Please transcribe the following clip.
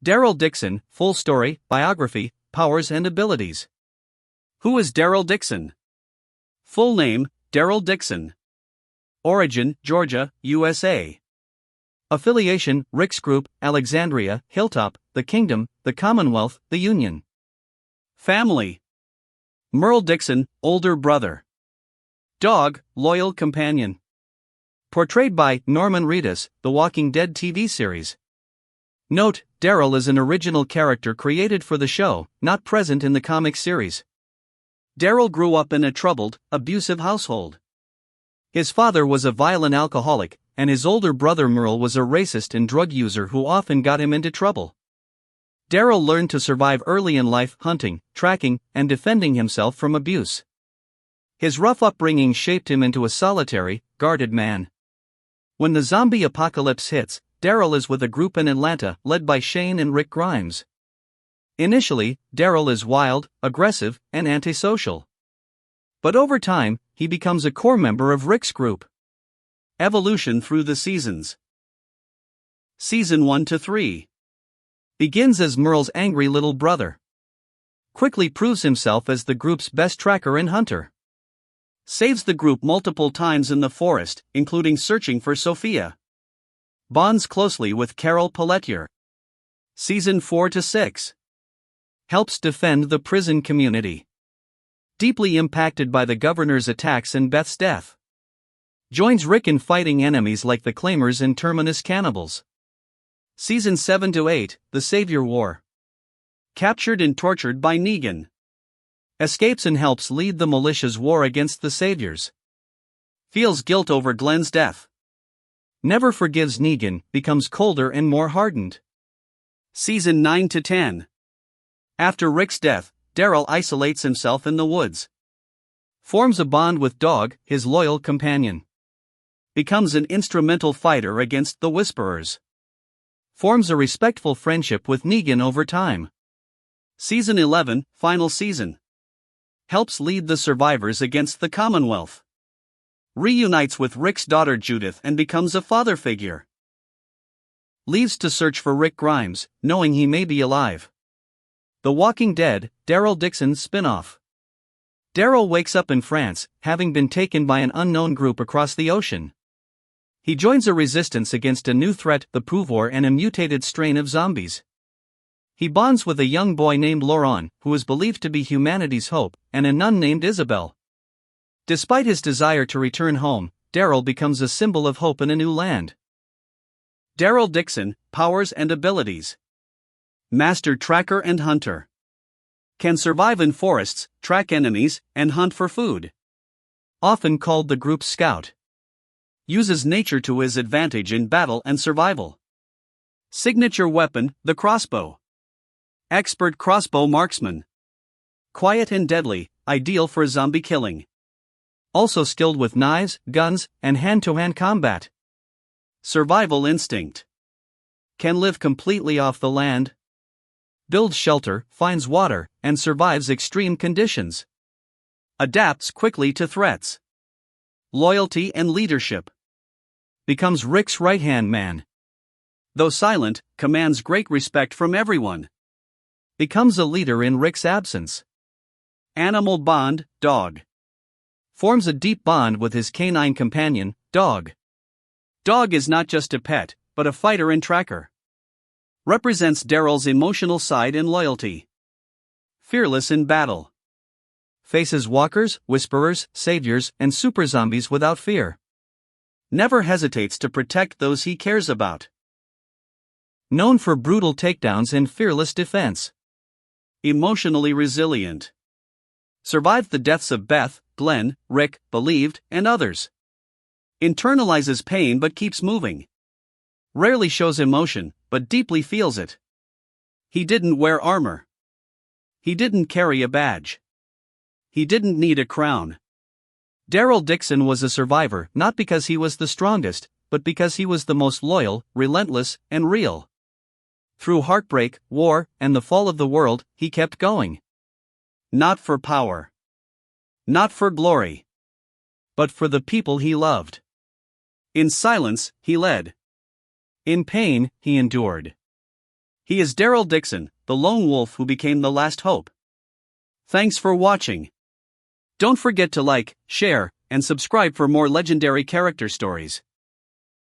Daryl Dixon, full story, biography, powers and abilities. Who is Daryl Dixon? Full name, Daryl Dixon. Origin, Georgia, USA. Affiliation, Ricks Group, Alexandria, Hilltop, the Kingdom, the Commonwealth, the Union. Family. Merle Dixon, older brother. Dog, loyal companion. Portrayed by Norman Reedus, The Walking Dead TV series. Note, Daryl is an original character created for the show, not present in the comic series. Daryl grew up in a troubled, abusive household. His father was a violent alcoholic, and his older brother Merle was a racist and drug user who often got him into trouble. Daryl learned to survive early in life hunting, tracking, and defending himself from abuse. His rough upbringing shaped him into a solitary, guarded man. When the zombie apocalypse hits, Daryl is with a group in Atlanta led by Shane and Rick Grimes. Initially, Daryl is wild, aggressive, and antisocial. But over time, he becomes a core member of Rick's group. Evolution through the seasons. Season 1 to 3. Begins as Merle's angry little brother. Quickly proves himself as the group's best tracker and hunter. Saves the group multiple times in the forest, including searching for Sophia. Bonds closely with Carol Pelletier. Season 4 to 6. Helps defend the prison community. Deeply impacted by the governor's attacks and Beth's death. Joins Rick in fighting enemies like the Claimers and Terminus cannibals. Season 7 to 8, The Savior War. Captured and tortured by Negan. Escapes and helps lead the militia's war against the Saviors. Feels guilt over Glenn's death. Never forgives Negan, becomes colder and more hardened. Season 9 to 10. After Rick's death, Daryl isolates himself in the woods. Forms a bond with Dog, his loyal companion. Becomes an instrumental fighter against the Whisperers. Forms a respectful friendship with Negan over time. Season 11, final season. Helps lead the survivors against the Commonwealth. Reunites with Rick's daughter Judith and becomes a father figure. Leaves to search for Rick Grimes, knowing he may be alive. The Walking Dead, Daryl Dixon spin-off. Daryl wakes up in France, having been taken by an unknown group across the ocean. He joins a resistance against a new threat, the Pouvoir, and a mutated strain of zombies. He bonds with a young boy named Laurent, who is believed to be humanity's hope, and a nun named Isabel. Despite his desire to return home, Daryl becomes a symbol of hope in a new land. Daryl Dixon, powers and abilities. Master tracker and hunter. Can survive in forests, track enemies, and hunt for food. Often called the group's scout. Uses nature to his advantage in battle and survival. Signature weapon, the crossbow. Expert crossbow marksman. Quiet and deadly, ideal for zombie killing. Also skilled with knives, guns, and hand-to-hand combat. Survival instinct. Can live completely off the land. Builds shelter, finds water, and survives extreme conditions. Adapts quickly to threats. Loyalty and leadership. Becomes Rick's right-hand man. Though silent, commands great respect from everyone. Becomes a leader in Rick's absence. Animal bond, Dog. Forms a deep bond with his canine companion, Dog. Dog is not just a pet, but a fighter and tracker. Represents Daryl's emotional side and loyalty. Fearless in battle. Faces walkers, whisperers, saviors, and super zombies without fear. Never hesitates to protect those he cares about. Known for brutal takedowns and fearless defense. Emotionally resilient. Survived the deaths of Beth, Glenn, Rick, Believed, and others. Internalizes pain but keeps moving. Rarely shows emotion, but deeply feels it. He didn't wear armor. He didn't carry a badge. He didn't need a crown. Daryl Dixon was a survivor not because he was the strongest, but because he was the most loyal, relentless, and real. Through heartbreak, war, and the fall of the world, he kept going. Not for power. Not for glory. But for the people he loved. In silence, he led. In pain, he endured. He is Daryl Dixon, the lone wolf who became the last hope. Thanks for watching. Don't forget to like, share, and subscribe for more legendary character stories.